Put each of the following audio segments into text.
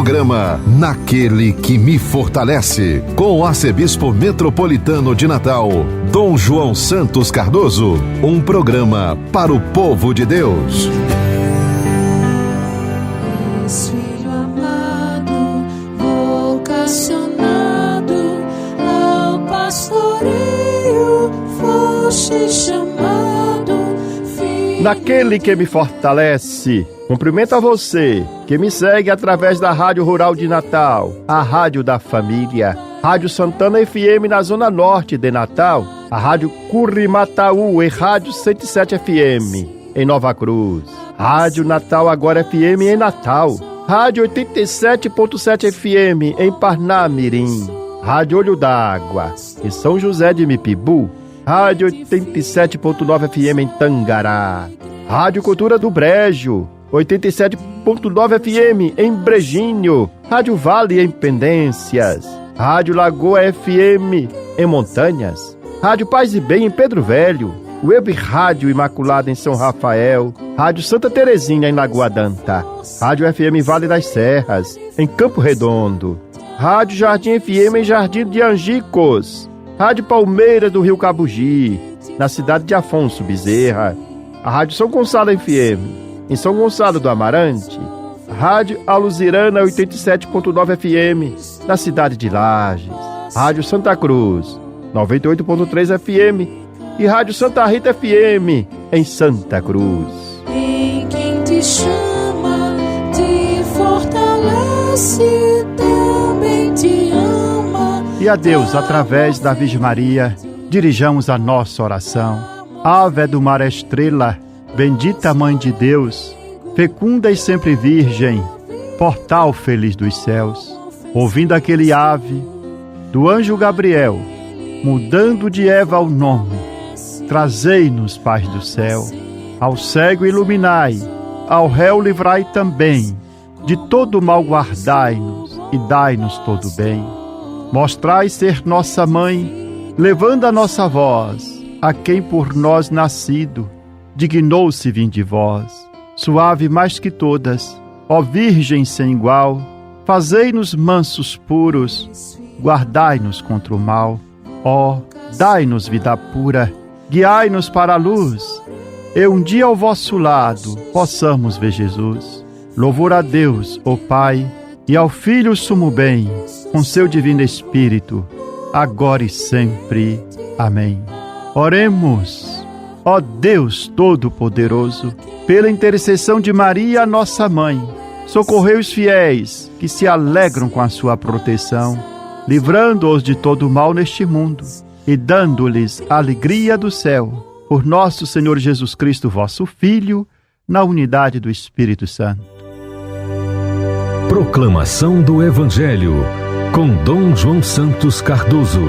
Programa Naquele que me fortalece, com o arcebispo metropolitano de Natal, Dom João Santos Cardoso. Um programa para o povo de Deus. Filho amado, vocacionado ao pastoreio, foste chamado. Naquele que me fortalece. Cumprimento a você que me segue através da Rádio Rural de Natal, a Rádio da Família, Rádio Santana FM na Zona Norte de Natal, a Rádio Curimataú e Rádio 107 FM em Nova Cruz, Rádio Natal Agora FM em Natal, Rádio 87.7 FM em Parnamirim, Rádio Olho d'Água em São José de Mipibu, Rádio 87.9 FM em Tangará, Rádio Cultura do Brejo, 87.9 FM em Brejinho, Rádio Vale em Pendências, Rádio Lagoa FM em Montanhas, Rádio Paz e Bem em Pedro Velho, Web Rádio Imaculada em São Rafael, Rádio Santa Terezinha em Lagoa Danta, Rádio FM Vale das Serras em Campo Redondo, Rádio Jardim FM em Jardim de Angicos, Rádio Palmeira do Rio Cabugi, na cidade de Afonso Bezerra, a Rádio São Gonçalo FM em São Gonçalo do Amarante, Rádio Aluzirana 87.9 FM na cidade de Lages, Rádio Santa Cruz 98.3 FM e Rádio Santa Rita FM em Santa Cruz. Em quem te chama, te fortalece, também te ama. E a Deus, através da Virgem Maria, dirijamos a nossa oração. Ave do mar estrela, bendita Mãe de Deus, fecunda e sempre virgem, portal feliz dos céus. Ouvindo aquele ave do anjo Gabriel, mudando de Eva o nome, trazei-nos paz do céu. Ao cego iluminai, ao réu livrai também, de todo mal guardai-nos e dai-nos todo bem. Mostrai ser nossa mãe, levando a nossa voz a quem por nós nascido dignou-se vir de vós. Suave mais que todas, ó Virgem sem igual, fazei-nos mansos puros, guardai-nos contra o mal. Ó, dai-nos vida pura, guiai-nos para a luz, e um dia ao vosso lado possamos ver Jesus. Louvor a Deus, ó Pai, e ao Filho sumo bem, com seu divino Espírito, agora e sempre. Amém. Oremos. Ó Deus Todo-Poderoso, pela intercessão de Maria, nossa Mãe, socorrei os fiéis que se alegram com a sua proteção, livrando-os de todo mal neste mundo e dando-lhes a alegria do céu. Por nosso Senhor Jesus Cristo, vosso Filho, na unidade do Espírito Santo. Proclamação do Evangelho, com Dom João Santos Cardoso.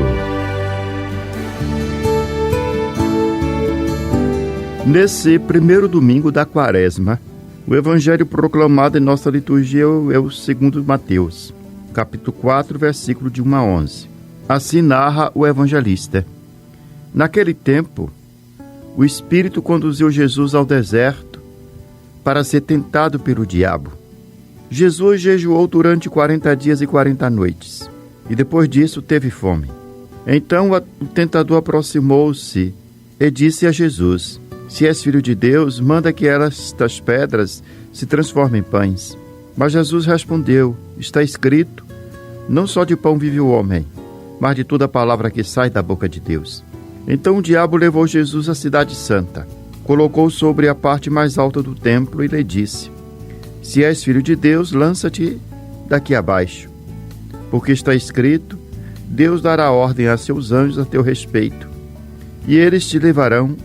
Nesse primeiro domingo da Quaresma, o Evangelho proclamado em nossa liturgia é o segundo Mateus, capítulo 4, versículo de 1 a 11. Assim narra o evangelista. Naquele tempo, o Espírito conduziu Jesus ao deserto para ser tentado pelo diabo. Jesus jejuou durante 40 dias e 40 noites, e depois disso teve fome. Então o tentador aproximou-se e disse a Jesus: se és filho de Deus, manda que estas pedras se transformem em pães. Mas Jesus respondeu: está escrito, não só de pão vive o homem, mas de toda palavra que sai da boca de Deus. Então o diabo levou Jesus à cidade santa, colocou-o sobre a parte mais alta do templo e lhe disse: se és filho de Deus, lança-te daqui abaixo. Porque está escrito, Deus dará ordem a seus anjos a teu respeito, e eles te levarão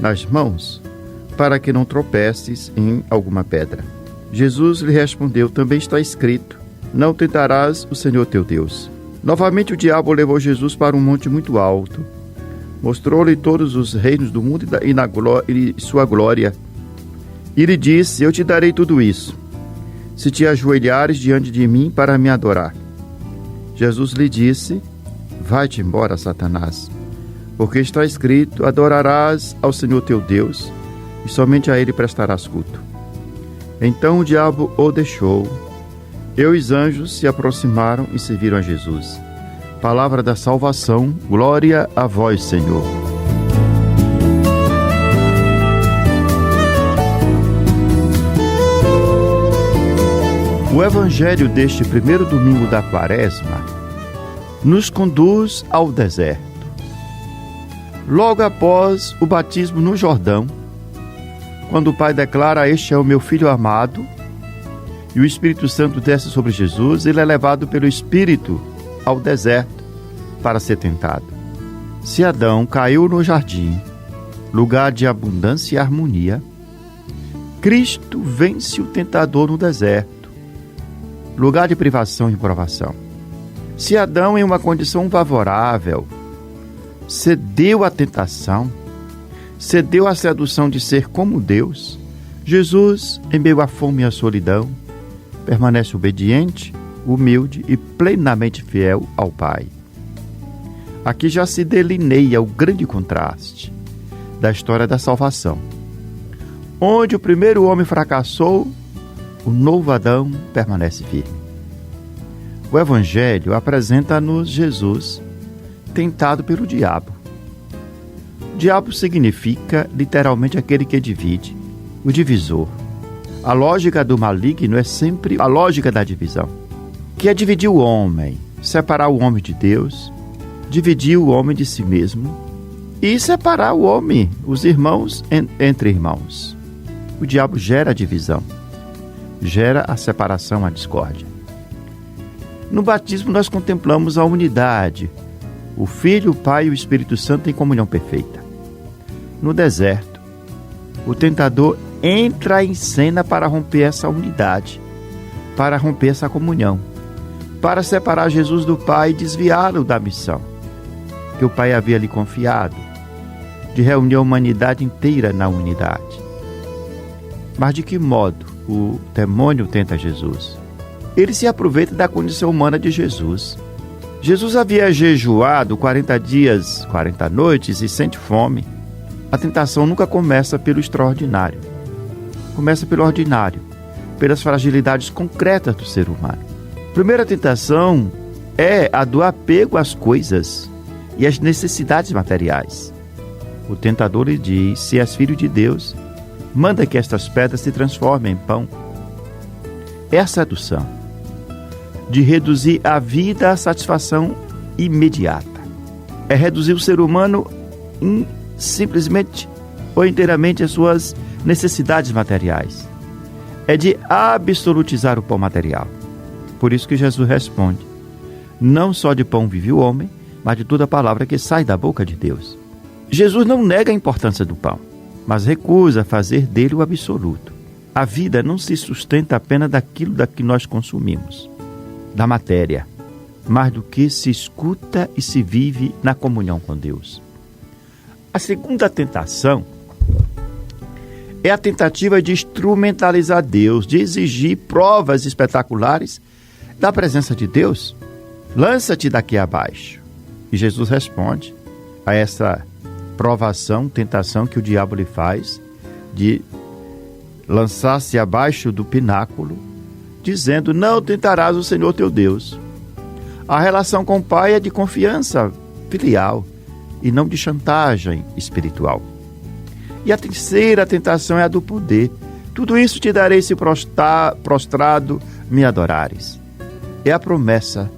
nas mãos, para que não tropeces em alguma pedra. Jesus lhe respondeu: também está escrito, não tentarás o Senhor teu Deus. Novamente o diabo levou Jesus para um monte muito alto, mostrou-lhe todos os reinos do mundo e sua glória, e lhe disse: eu te darei tudo isso, se te ajoelhares diante de mim para me adorar. Jesus lhe disse: vai-te embora, Satanás, porque está escrito, adorarás ao Senhor teu Deus, e somente a Ele prestarás culto. Então o diabo o deixou, E os anjos se aproximaram e serviram a Jesus. Palavra da salvação, glória a vós, Senhor. O evangelho deste primeiro domingo da Quaresma nos conduz ao deserto. Logo após o batismo no Jordão, quando o Pai declara: "Este é o meu Filho amado", e o Espírito Santo desce sobre Jesus, ele é levado pelo Espírito ao deserto para ser tentado. Se Adão caiu no jardim, lugar de abundância e harmonia, Cristo vence o tentador no deserto, lugar de privação e provação. Se Adão, em uma condição favorável, cedeu à tentação, cedeu à sedução de ser como Deus, Jesus, em meio à fome e à solidão, permanece obediente, humilde e plenamente fiel ao Pai. Aqui já se delineia o grande contraste da história da salvação. Onde o primeiro homem fracassou, o novo Adão permanece firme. O Evangelho apresenta-nos Jesus tentado pelo diabo. O diabo significa literalmente aquele que divide, o divisor. A lógica do maligno é sempre a lógica da divisão, que é dividir o homem, separar o homem de Deus, dividir o homem de si mesmo e separar o homem, os irmãos, entre irmãos. O diabo gera a divisão, gera a separação, a discórdia. No batismo nós contemplamos a unidade, o Filho, o Pai e o Espírito Santo em comunhão perfeita. No deserto, o tentador entra em cena para romper essa unidade, para romper essa comunhão, para separar Jesus do Pai e desviá-lo da missão que o Pai havia lhe confiado, de reunir a humanidade inteira na unidade. Mas de que modo o demônio tenta Jesus? Ele se aproveita da condição humana de Jesus. Jesus havia jejuado 40 dias, 40 noites e sente fome. A tentação nunca começa pelo extraordinário. Começa pelo ordinário, pelas fragilidades concretas do ser humano. A primeira tentação é a do apego às coisas e às necessidades materiais. O tentador lhe diz: "Se és filho de Deus, manda que estas pedras se transformem em pão." É a sedução de reduzir a vida à satisfação imediata. É reduzir o ser humano simplesmente ou inteiramente às suas necessidades materiais. É de absolutizar o pão material. Por isso que Jesus responde: "Não só de pão vive o homem, mas de toda palavra que sai da boca de Deus." Jesus não nega a importância do pão, mas recusa fazer dele o absoluto. A vida não se sustenta apenas daquilo que nós consumimos, da matéria, mais do que se escuta e se vive na comunhão com Deus. A segunda tentação é a tentativa de instrumentalizar Deus, de exigir provas espetaculares da presença de Deus. "Lança-te daqui abaixo." E Jesus responde a essa provação, tentação que o diabo lhe faz, de lançar-se abaixo do pináculo, dizendo: "Não tentarás o Senhor teu Deus." A relação com o Pai é de confiança filial e não de chantagem espiritual. E a terceira tentação é a do poder. "Tudo isso te darei se prostrado me adorares." É a promessa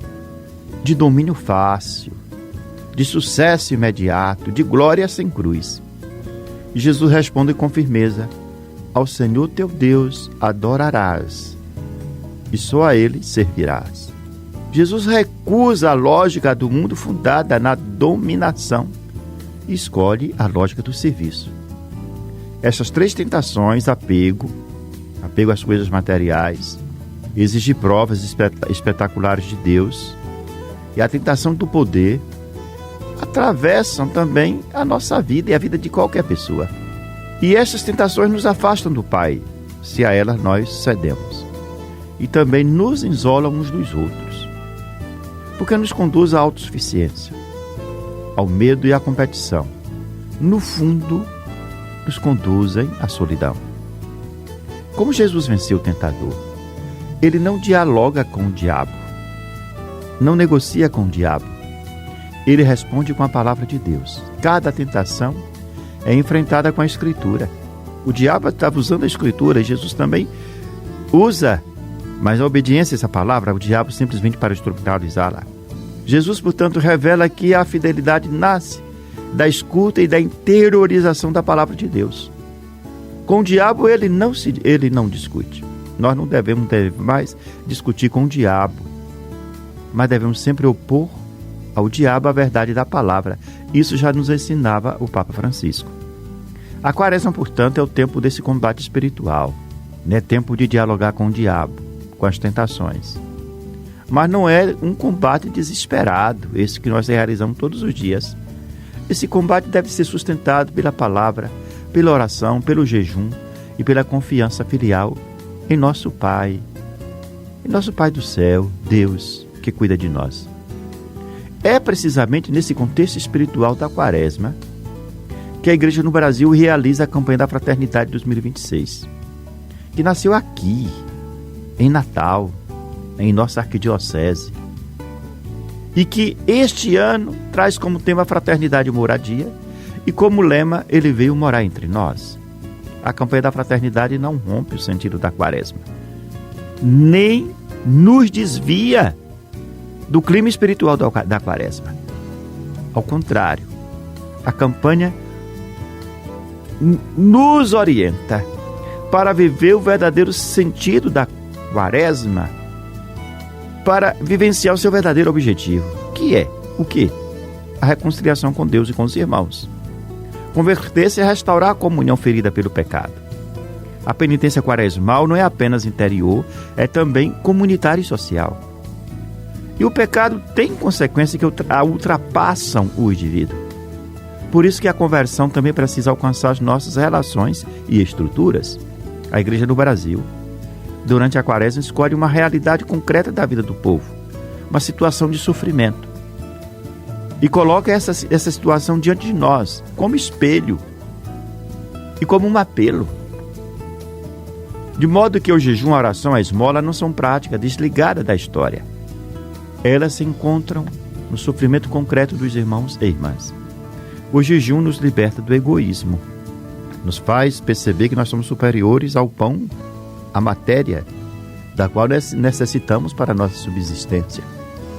de domínio fácil, de sucesso imediato, de glória sem cruz. E Jesus responde com firmeza: "Ao Senhor teu Deus adorarás, e só a Ele servirás." Jesus recusa a lógica do mundo fundada na dominação e escolhe a lógica do serviço. Essas três tentações, apego às coisas materiais, exigir provas espetaculares de Deus e a tentação do poder, atravessam também a nossa vida e a vida de qualquer pessoa. E essas tentações nos afastam do Pai, se a elas nós cedemos. E também nos isolam uns dos outros, porque nos conduz à autossuficiência, ao medo e à competição. No fundo, nos conduzem à solidão. Como Jesus venceu o tentador? ele não dialoga com o diabo, não negocia com o diabo. Ele responde com a palavra de Deus. Cada tentação é enfrentada com a Escritura. O diabo estava usando a Escritura e Jesus também usa, mas a obediência a essa palavra, o diabo simplesmente para instrumentalizá-la. Jesus, portanto, revela que a fidelidade nasce da escuta e da interiorização da palavra de Deus. Com o diabo ele não discute. Nós não devemos mais discutir com o diabo, mas devemos sempre opor ao diabo a verdade da palavra. Isso já nos ensinava o Papa Francisco. A Quaresma, portanto, é o tempo desse combate espiritual. É tempo de dialogar com o diabo, com as tentações. Mas não é um combate desesperado, esse que nós realizamos todos os dias. Esse combate deve ser sustentado pela palavra, pela oração, pelo jejum e pela confiança filial em nosso Pai do céu, Deus, que cuida de nós. É precisamente nesse contexto espiritual da Quaresma que a Igreja no Brasil realiza a campanha da Fraternidade 2026, que nasceu aqui, em Natal, em nossa arquidiocese, e que este ano traz como tema Fraternidade e Moradia, e como lema, ele veio morar entre nós. A campanha da Fraternidade não rompe o sentido da Quaresma, nem nos desvia do clima espiritual da Quaresma. Ao contrário, a campanha nos orienta para viver o verdadeiro sentido da Quaresma, para vivenciar o seu verdadeiro objetivo, que é o quê? A reconciliação com Deus e com os irmãos. Converter-se é restaurar a comunhão ferida pelo pecado. A penitência quaresmal não é apenas interior, é também comunitária e social. E o pecado tem consequências que ultrapassam o indivíduo. Por isso que a conversão também precisa alcançar as nossas relações e estruturas. A Igreja do Brasil, durante a Quaresma, escolhe uma realidade concreta da vida do povo, uma situação de sofrimento, e coloca essa situação diante de nós, como espelho e como um apelo. De modo que o jejum, a oração, a esmola não são práticas desligadas da história. Elas se encontram no sofrimento concreto dos irmãos e irmãs. O jejum nos liberta do egoísmo, nos faz perceber que nós somos superiores ao pão, à matéria, da qual necessitamos para a nossa subsistência.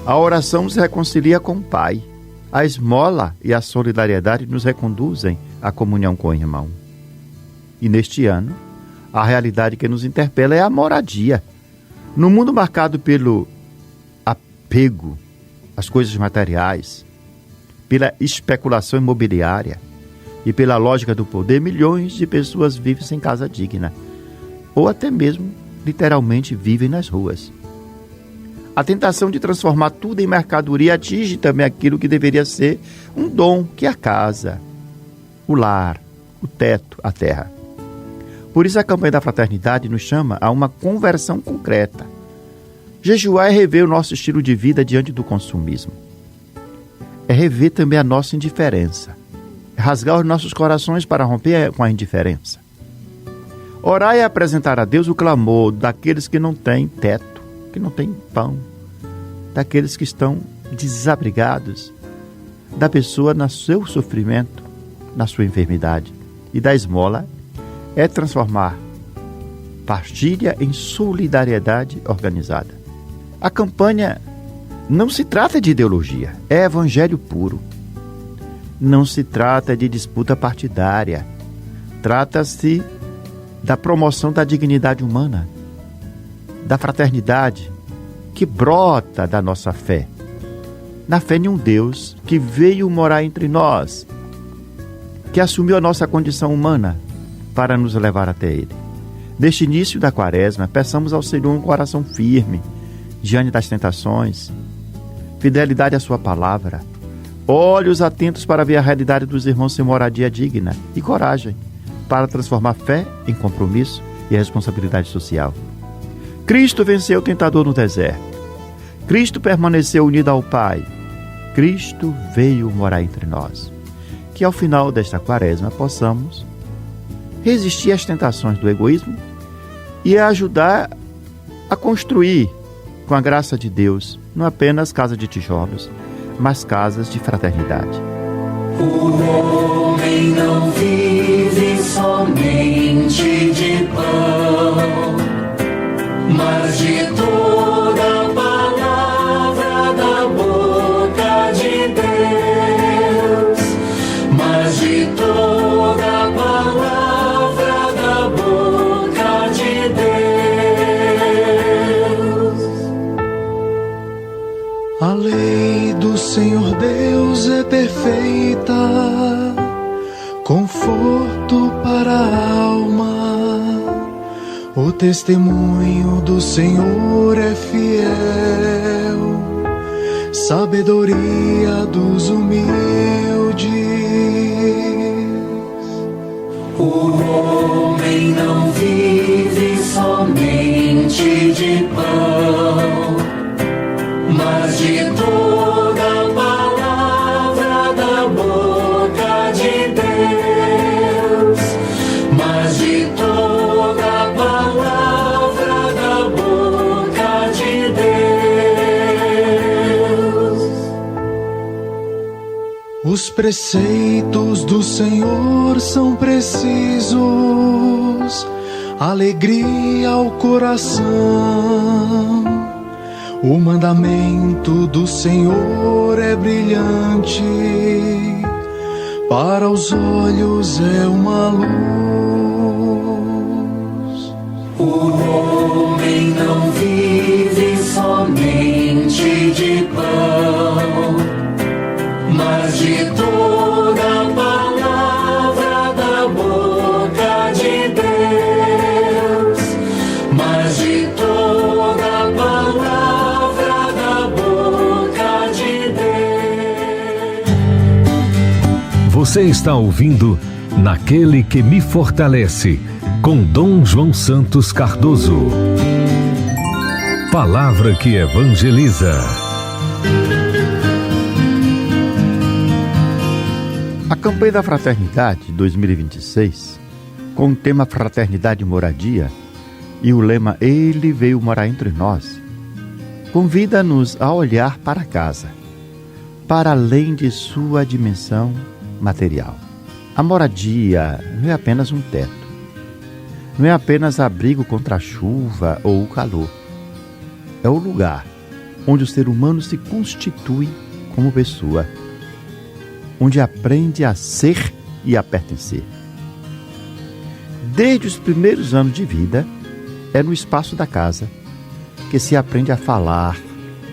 A oração nos reconcilia com o Pai. A esmola e a solidariedade nos reconduzem à comunhão com o irmão. E neste ano, a realidade que nos interpela é a moradia. No mundo marcado pelo apego às coisas materiais, pela especulação imobiliária e pela lógica do poder, milhões de pessoas vivem sem casa digna, ou até mesmo, literalmente, vivem nas ruas. A tentação de transformar tudo em mercadoria atinge também aquilo que deveria ser um dom, que é a casa, o lar, o teto, a terra. Por isso a campanha da Fraternidade nos chama a uma conversão concreta. Jejuar é rever o nosso estilo de vida diante do consumismo. É rever também a nossa indiferença. É rasgar os nossos corações para romper com a indiferença. Orar é apresentar a Deus o clamor daqueles que não têm teto, que não têm pão, daqueles que estão desabrigados, da pessoa no seu sofrimento, na sua enfermidade. E da esmola é transformar partilha em solidariedade organizada. A campanha não se trata de ideologia, é evangelho puro. Não se trata de disputa partidária, trata-se da promoção da dignidade humana, da fraternidade que brota da nossa fé, na fé em um Deus que veio morar entre nós, que assumiu a nossa condição humana para nos levar até Ele. Neste início da Quaresma, peçamos ao Senhor um coração firme diante das tentações, fidelidade à sua palavra, olhos atentos para ver a realidade dos irmãos sem moradia digna e coragem para transformar fé em compromisso e responsabilidade social. Cristo venceu o tentador no deserto. Cristo permaneceu unido ao Pai. Cristo veio morar entre nós. Que ao final desta Quaresma possamos resistir às tentações do egoísmo e ajudar a construir, com a graça de Deus, não apenas casas de tijolos, mas casas de fraternidade. O homem não vive somente de pão, mas de toda palavra da boca de Deus, mas de toda palavra da boca de Deus. A lei do Senhor Deus é perfeita, conforto para a alma. O testemunho do Senhor é fiel, sabedoria dos humildes. O homem não vive somente de pão, mas de toda palavra da boca de Deus, mas de toda palavra da boca de Deus. Os preceitos do Senhor são precisos, alegria ao coração. O mandamento do Senhor é brilhante, para os olhos é uma luz. O homem não vive somente de pão, mas de toda palavra da boca de Deus, mas de toda palavra da boca de Deus. Você está ouvindo Naquele que me fortalece, com Dom João Santos Cardoso. Palavra que evangeliza. A campanha da Fraternidade 2026, com o tema Fraternidade e Moradia e o lema Ele veio morar entre nós, convida-nos a olhar para casa, para além de sua dimensão material. A moradia não é apenas um teto, não é apenas abrigo contra a chuva ou o calor. É o lugar onde o ser humano se constitui como pessoa, onde aprende a ser e a pertencer. Desde os primeiros anos de vida, é no espaço da casa que se aprende a falar,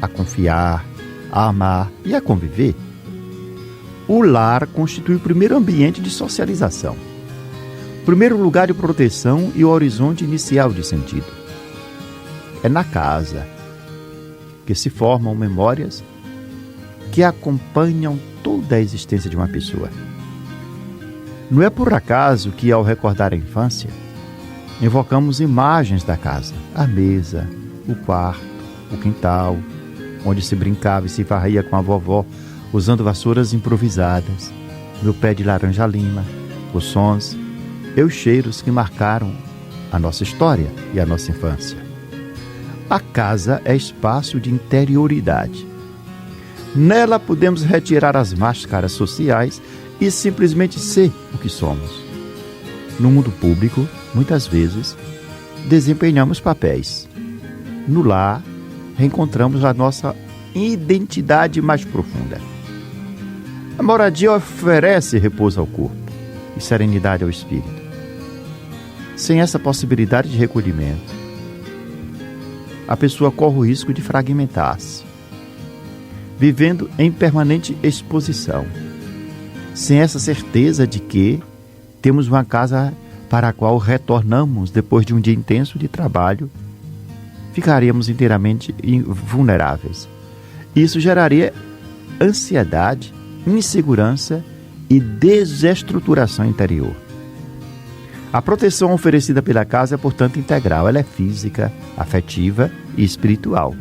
a confiar, a amar e a conviver. O lar constitui o primeiro ambiente de socialização, o primeiro lugar de proteção e o horizonte inicial de sentido. É na casa que se formam memórias que acompanham toda a existência de uma pessoa. Não é por acaso que, ao recordar a infância, invocamos imagens da casa, a mesa, o quarto, o quintal, onde se brincava e se varria com a vovó, usando vassouras improvisadas, meu pé de laranja-lima, os sons e os cheiros que marcaram a nossa história e a nossa infância. A casa é espaço de interioridade. Nela podemos retirar as máscaras sociais e simplesmente ser o que somos. No mundo público, muitas vezes, desempenhamos papéis. No lar, reencontramos a nossa identidade mais profunda. A moradia oferece repouso ao corpo e serenidade ao espírito. Sem essa possibilidade de recolhimento, a pessoa corre o risco de fragmentar-se, vivendo em permanente exposição, sem essa certeza de que temos uma casa para a qual retornamos depois de um dia intenso de trabalho, ficaríamos inteiramente vulneráveis. Isso geraria ansiedade, insegurança e desestruturação interior. A proteção oferecida pela casa é, portanto, integral. Ela é física, afetiva e espiritual.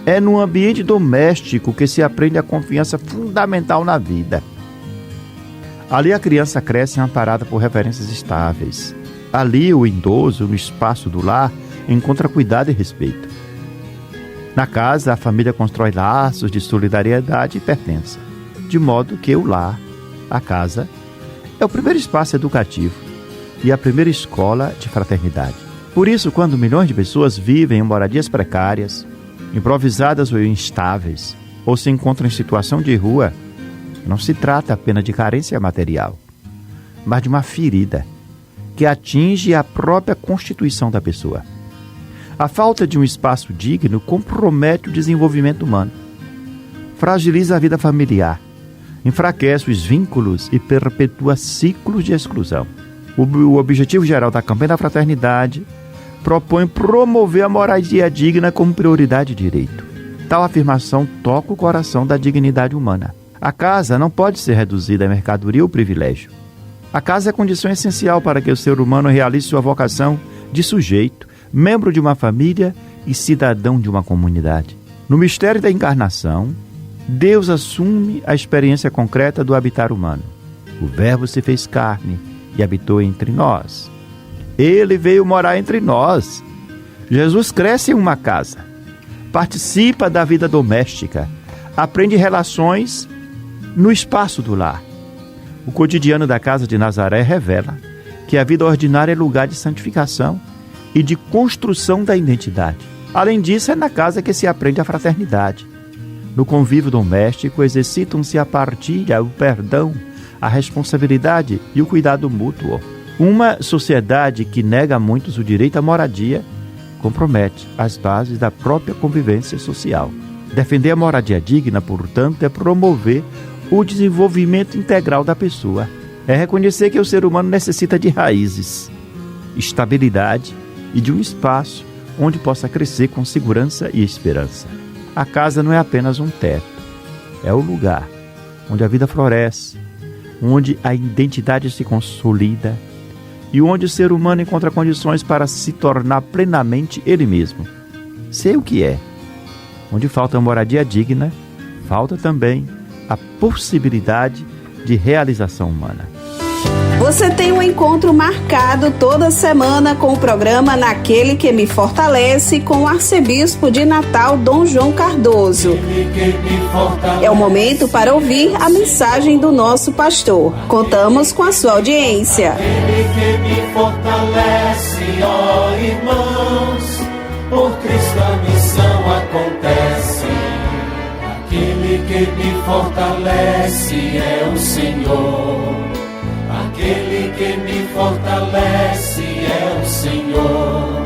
É no ambiente doméstico que se aprende a confiança fundamental na vida. Ali a criança cresce amparada por referências estáveis. Ali o idoso, no espaço do lar, encontra cuidado e respeito. Na casa, a família constrói laços de solidariedade e pertença, de modo que o lar, a casa, é o primeiro espaço educativo e a primeira escola de fraternidade. Por isso, quando milhões de pessoas vivem em moradias precárias, improvisadas ou instáveis, ou se encontram em situação de rua, não se trata apenas de carência material, mas de uma ferida que atinge a própria constituição da pessoa. A falta de um espaço digno compromete o desenvolvimento humano, fragiliza a vida familiar, enfraquece os vínculos e perpetua ciclos de exclusão. O objetivo geral da campanha da fraternidade propõe promover a moradia digna como prioridade e direito. Tal afirmação toca o coração da dignidade humana. A casa não pode ser reduzida a mercadoria ou privilégio. A casa é condição essencial para que o ser humano realize sua vocação de sujeito, membro de uma família e cidadão de uma comunidade. No mistério da encarnação, Deus assume a experiência concreta do habitar humano. O Verbo se fez carne e habitou entre nós. Ele veio morar entre nós. Jesus cresce em uma casa, participa da vida doméstica, aprende relações no espaço do lar. O cotidiano da casa de Nazaré revela que a vida ordinária é lugar de santificação e de construção da identidade. Além disso, é na casa que se aprende a fraternidade. No convívio doméstico, exercitam-se a partilha, o perdão, a responsabilidade e o cuidado mútuo. Uma sociedade que nega a muitos o direito à moradia compromete as bases da própria convivência social. Defender a moradia digna, portanto, é promover o desenvolvimento integral da pessoa. É reconhecer que o ser humano necessita de raízes, estabilidade e de um espaço onde possa crescer com segurança e esperança. A casa não é apenas um teto, é o lugar onde a vida floresce, onde a identidade se consolida e onde o ser humano encontra condições para se tornar plenamente ele mesmo. Sei o que é. Onde falta moradia digna, falta também a possibilidade de realização humana. Você tem um encontro marcado toda semana com o programa Naquele que me Fortalece com o arcebispo de Natal, Dom João Cardoso. É o momento para ouvir a mensagem do nosso pastor. Contamos com a sua audiência. Aquele que me fortalece, ó irmãos, por Cristo a missão acontece. Aquele que me fortalece é o Senhor. Aquele que me fortalece é o Senhor.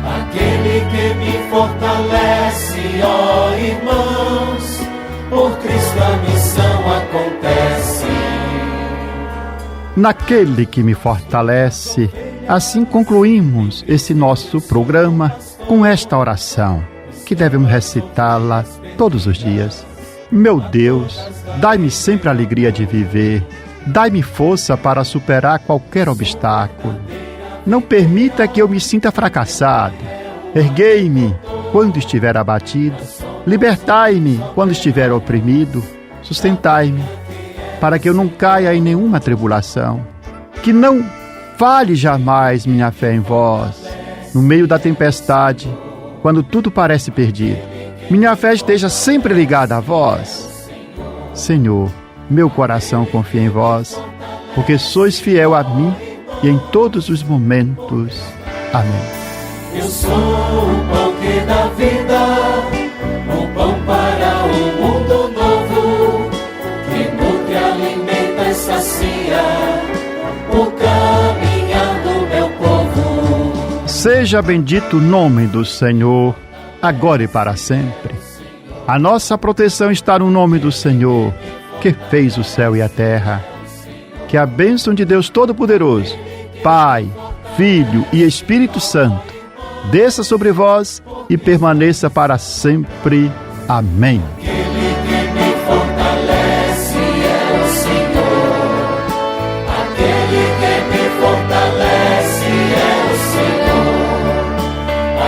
Aquele que me fortalece, ó irmãos, por Cristo a missão acontece. Naquele que me fortalece, assim concluímos esse nosso programa com esta oração, que devemos recitá-la todos os dias. Meu Deus, dai-me sempre a alegria de viver. Dai-me força para superar qualquer obstáculo. Não permita que eu me sinta fracassado. Erguei-me quando estiver abatido. Libertai-me quando estiver oprimido. Sustentai-me para que eu não caia em nenhuma tribulação. Que não falhe jamais minha fé em vós. No meio da tempestade, quando tudo parece perdido, minha fé esteja sempre ligada a vós. Senhor, meu coração confia em vós, porque sois fiel a mim e em todos os momentos. Amém. Eu sou o pão que dá vida, um pão para um mundo novo, que nutre, alimenta e sacia o caminhar do meu povo. Seja bendito o nome do Senhor, agora e para sempre. A nossa proteção está no nome do Senhor, que fez o céu e a terra. Que a bênção de Deus Todo-Poderoso, Pai, Filho e Espírito Santo, desça sobre vós e permaneça para sempre. Amém. Aquele que me fortalece é o Senhor. Aquele que me fortalece é o Senhor.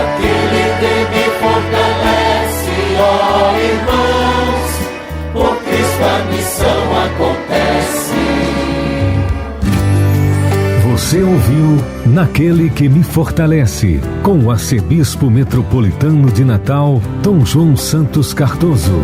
Aquele que me fortalece, ó irmãos, por Cristo a missão acontece. Você ouviu Naquele que me fortalece, com o arcebispo metropolitano de Natal, Dom João Santos Cardoso.